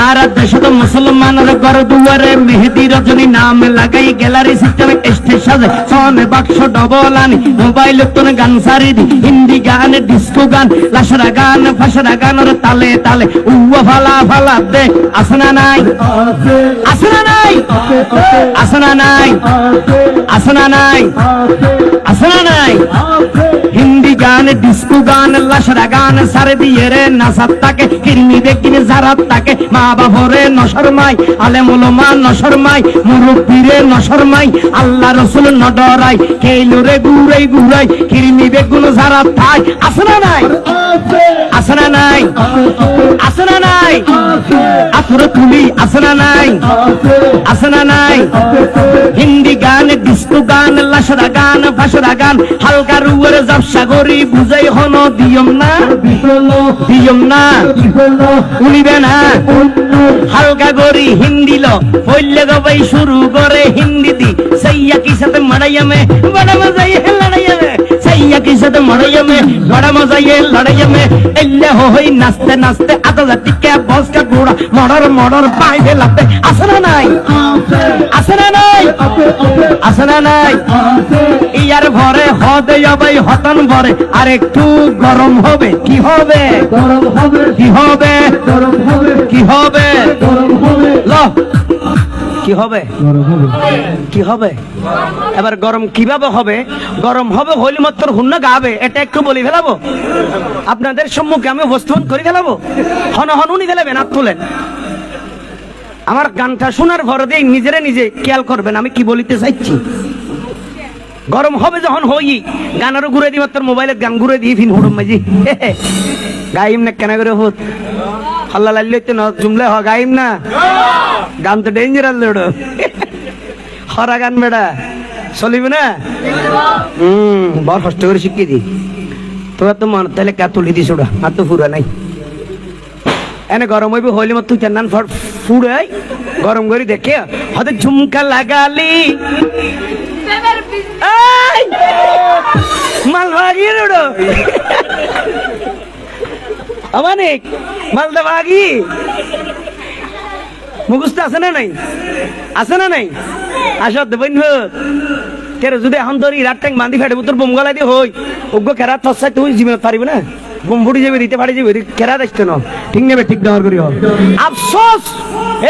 আর দেশত মুসলমানের ঘর দুয়ারে মেহেদি রজনী নাম লাগাই গ্যালারি সিস্টেম স্টেজ সাজে সনে বাক্স ডবল আনি মোবাইল তোর গান সারি দি হিন্দি গান ডিস্কো গান লাশরা গান ফাশরা গানের তালে তালে উয়া ফালা ফালা দে আসনা নাই আসনা নাই আসনা নাই আসনা নাই আসনা নাই হিন্দি গান ডিস্কো গান লাশরা গান সারে দিয়ে রে নাসাত তাকে কিরমি দেখিনে জারাত তাকে মা বাবরে নশরমাই আলেম উলামা নশরমাই মুরব্বিরে নশরমাই আল্লাহ রাসূল নডরাই কেইলরে গুরাই গুরাই কিরমি বেগুন জারাত তাই আসনা নাই আসনা নাই আসনা নাই আতরে তুলি আসনা নাই আসনা নাই হিন্দি গান ডিস্কো গান লাশরা গান ফাশরা গান হালকা রুয়ের জাবসা গরি বুঝাই হন দিয়ম না উনিবে না হালকা গরি হিন্দি লো পইলে গবাই শুরু করে হিন্দি দি সাইয়া কি সাথে মড়াইয়া মে বড় মজা ये লড়াইয়া মে সাইয়া কি সাথে মড়াইয়া মে বড় মজা ये লড়াইয়া মে এল্লে হই নাচতে নাচতে আদা টিকে বস কা গোড়া মড়র মড়র পাইবে লাগতে আসনা নাই আসনা নাই আসনা নাই ইয়ার ভরে হদে যাবাই হতন ভরে আর একটু গরম হবে কি হবে গরম হবে কি হবে গরম হবে কি হবে গরম হবে ল কি হবে গরম হবে কি হবে এবার গরম কিভাবে হবে গরম হবে হইলে মাত্র হুন্না গাবে এটা একটু বলি ফেলাবো আপনাদের সম্মুখে আমি উপস্থাপন করে ফেলাবো হন হন উনি ফেলাবেন হাত তুলেন আমার গানটা শোনার ভরে দিয়ে নিজেরে নিজে খেয়াল করবেন আমি কি বলিতে চাইছি গরম হবে যখন হই গানেরও ঘুরে দিই মাত্র মোবাইলের গান ঘুরে দিই ফিন হুড়ুম মাঝি গাইম না কেন করে হুত হাল্লা লাল্লে তো না জুমলে হ গাইম না গান তো ডেঞ্জারাস লোড়ো হরা গান বেড়া চলিবে না বড় কষ্ট করে শিখিয়ে দি তোরা তো মন তাহলে কা তুলি দিস ওটা আর তো ফুরা নাই এনে গরম হইবে হইলে মত তুই চান্নান ফুড়াই গরম করে দেখে হতে ঝুমকা লাগালি মালবাগি রোডো অনেক মালদা বাগি মুখস্থ আছে না নাই আছে না নাই আসো দেবেন তেরে যদি এখন ধরি রাত ট্যাঙ্ক বান্ধি ফেটে তোর বোম গলা দিয়ে হই ওগ্য কেরাত ফসাই তুই জীবনে পারিবে না বোম ফুটি যাবে দিতে পারি যাবে কেরাত আসতে না ঠিক নেবে ঠিক দেওয়ার করি আফসোস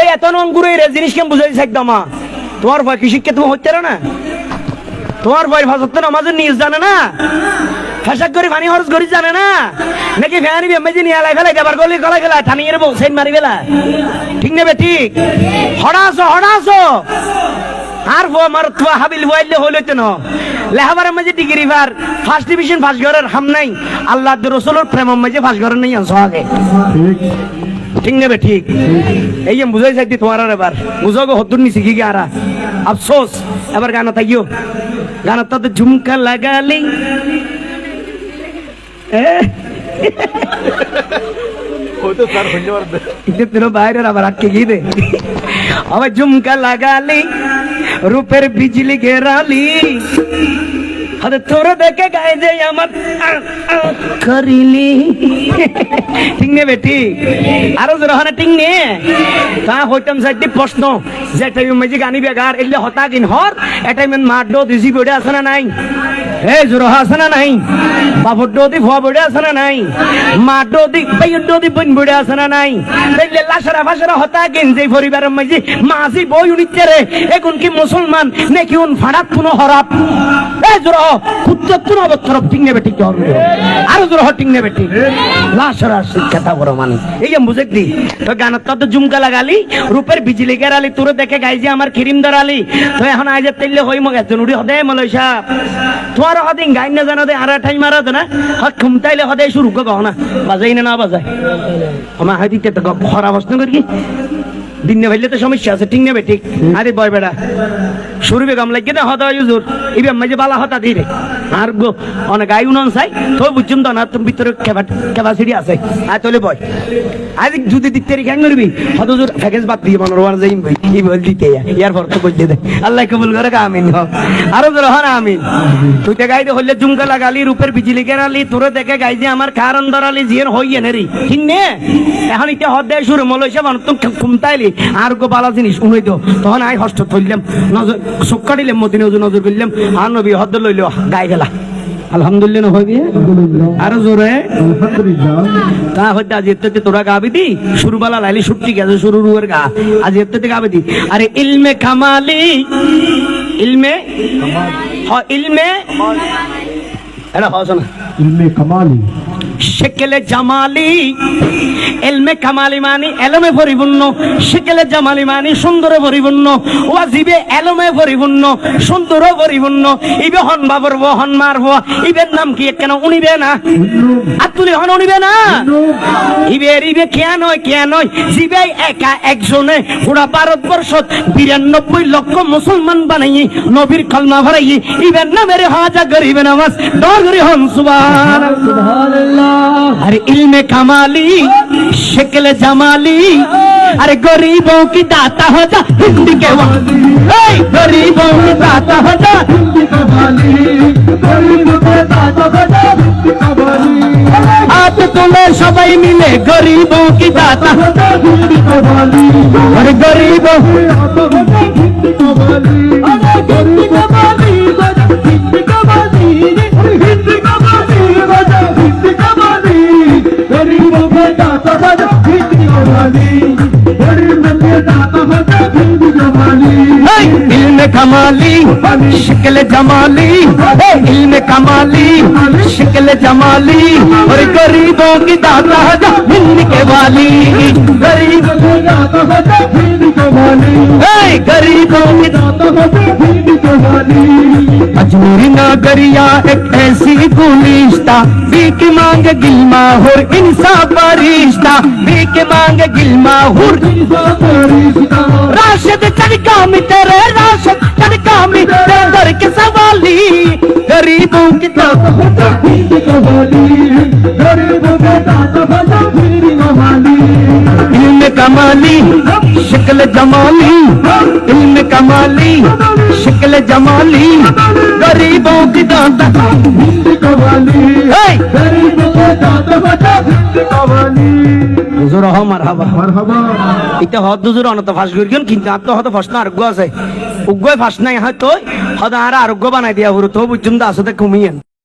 এই এত অঙ্গুর এই জিনিস কেমন বুঝাইছে একদম তোমার ভয় কি শিক্ষা তুমি হচ্ছে না তোমার ভয় ভাষা নামাজের নিজ জানে না ফেসাক করে পানি খরচ করি জানে না নাকি ফ্যানি বেমেজি নিয়ে আলাই ফেলাই দেবার গলি গলা গেলা টানিয়ে রে সেন মারি বেলা ঠিক নেবে ঠিক হড়াছো আর আমার তো হাবিল বইলে হইল তো না লেহাবার মাঝে ডিগ্রি বার ফার্স্ট ডিভিশন ফার্স্ট ঘরের হাম নাই আল্লাহ রাসূলের প্রেম মাঝে ফার্স্ট ঘরের নাই আনছো আগে ঠিক নেবে ঠিক এই বুঝাই চাইতি তোমার আর এবার বুঝাগো হদ্দুর নিছি কি আরা আফসোস এবার গানা তাইও গানা তো ঝুমকা লাগালি বাইরে আবার আটকে গিয়ে দে আবার ঝুমকা লাগালি রূপের বিজলি ঘেরালি আরে তোর দেখে গায়ে যে আমার করিলি ঠিক নেবে ঠিক আরো জোর ঠিক নে তা হইতাম সাইডে প্রশ্ন যে টাইম মাঝে গানি বেগার এলে হতা কিন হর এটাই মেন মার ডো দিছি বড়ে আছে না নাই এই জোর আছে না নাই বাবুর ডো দি ভুয়া বড়ে আছে না নাই মা ডো দি বাইর ডো দি বন বড়ে আছে না নাই এলে লাশরা ফাশরা হতা কিন যে পরিবারের মাঝে মাঝি বই উনিতে রে এখন কি মুসলমান নাকি উন ফাড়াত কোনো হরাপ এই জোর কুত্তর অবতর ঠিক নেবে ঠিক হবে আরো জোর ঠিক নেবে ঠিক লাশরা শিক্ষা বড় মানে এই যে বুঝে দি তো গানত তো ঝুমকা লাগালি রূপের বিজলি গেরালি তোর দেখে গাইজি আমার খিরিম ধরালি তো এখন আজ তেলে হই মগ একজন উড়ি হদে মলয় সাহেব তোমার হদিন গাইন না জানা দে আর ঠাই মারা দে না হক খুমতাইলে হদে শুরু গো না বাজাই না বাজাই আমার হাদিতে তো খরা বস্তু করি দিনে ভাইলে তো সমস্যা আছে ঠিক নেবে ঠিক আরে বয় বেড়া শুরু বেগম লাগে না হতা হুজুর ইবে মাঝে বালা হতা ধীরে আর গো অনেক গাই উনন চাই তো বুঝুম তো না তুমি ভিতরে ক্যাপাসিটি আছে আর চলে বয় আজ যদি দিতে রে কেন করবি হত হুজুর প্যাকেজ বাদ দিয়ে মনোরমান যাই কি বল দিতে ইয়ার পর তো কইতে দে আল্লাহ কবুল করে আমিন আরো জোরে হন আমিন তুই তে গাইতে হইলে জুমকা লাগালি রূপের বিজলি কেরালি তোরে দেখে গাই যে আমার কারণ ধরালি জিয়ার হইয়ে নেরি ঠিক নে এখন এটা হদ দেয় শুরু মলইসা মানুষ তো কুমতাইলি আর গো বালা জিনিস শুনই তো তখন আই হস্ত ধরলাম নজর চোখ কাটিলাম মদিনে নজর করলাম আর নবী হদ লইল গাই গেলা আলহামদুলিল্লাহ হইবি আরো জোরে তা হইতে আজ এতে তোরা গাবি দি শুরুবালা লাইলি ছুটি গেছে শুরু রুয়ের গা আজ এতে গাবি দি আরে ইলমে কামালি ইলমে ইলমে এটা হস না ইলমে কামালি শেকেলে জামালি এলমে কামালি মানি এলমে পরিপূর্ণ শেকেলে জামালি মানি সুন্দরে পরিপূর্ণ ওয়াজিবে এলমে পরিপূর্ণ সুন্দরে পরিপূর্ণ ইবে হন বাবর হন মারব ইবের নাম কি কেন উনিবে না আতুলি হন উনিবে না ইবে কে নয় জিবে একা একজনে পুরা ভারতবর্ষ 92 লক্ষ মুসলমান বানাই নবীর কলমা ভরাই ইবের নামের হাজা গরিব নামাজ দর গরি হন সুবহানাল্লাহ अरे इल्मे कमाली शक्ल जमाली अरे गरीबों की दाता हो जा हिंद के वाली गरीबों की दाता हो जा हिंद के वाली गरीबों के दाता हो जा हिंद के वाली आप तुम्हें सबाई मिले गरीबों की दाता हो जा हिंद के वाली अरे गरीबों की दाता हो जा हिंद के वाली अरे हिंद के वाली हिंद के वाली हिंद के वाली गरीबों के दाता बजा हिंद कमाली गरीबों के दाता बजा हिंद कमाली इल्म कमाली शक्ल जमाली इल्म कमाली शक्ल जमाली और गरीबों की दाता बजा हिंद के वाली गरीबों के दाता बजा हिंद कमाली गरीबों के दाता बजा हिंद कमाली अजमेरी नागरिया एक ऐसी गुलिस्ता भीख मांग गिलमा हुर इंसाफ रिश्ता भीख मांग गिलमा हुर राशिद चढ़का में तेरे राशिद चढ़का में तेरे घर के सवाली गरीबों की दाता बजा हिंद कमाली गरीबों के दाता बजा हिंद कमाली इल्म कमाली शक्ल जमाली इल्म कमाली शक्ल जमाली गरीबों की दाता हिंद कमाली गरीबों के दाता बजा हिंद कमाली হুজুর হ মারহাবা মারহাবা এটা হদ হুজুর অনত ফাঁস করিন কিন্তু আত্ম হদ ফাঁস না আরোগ্য আছে উগ্গয় ফাঁস নাই হয়তো হদ আর আরোগ্য বানাই দিয়া হুরু তো বুঝুন দা আসতে কমিয়েন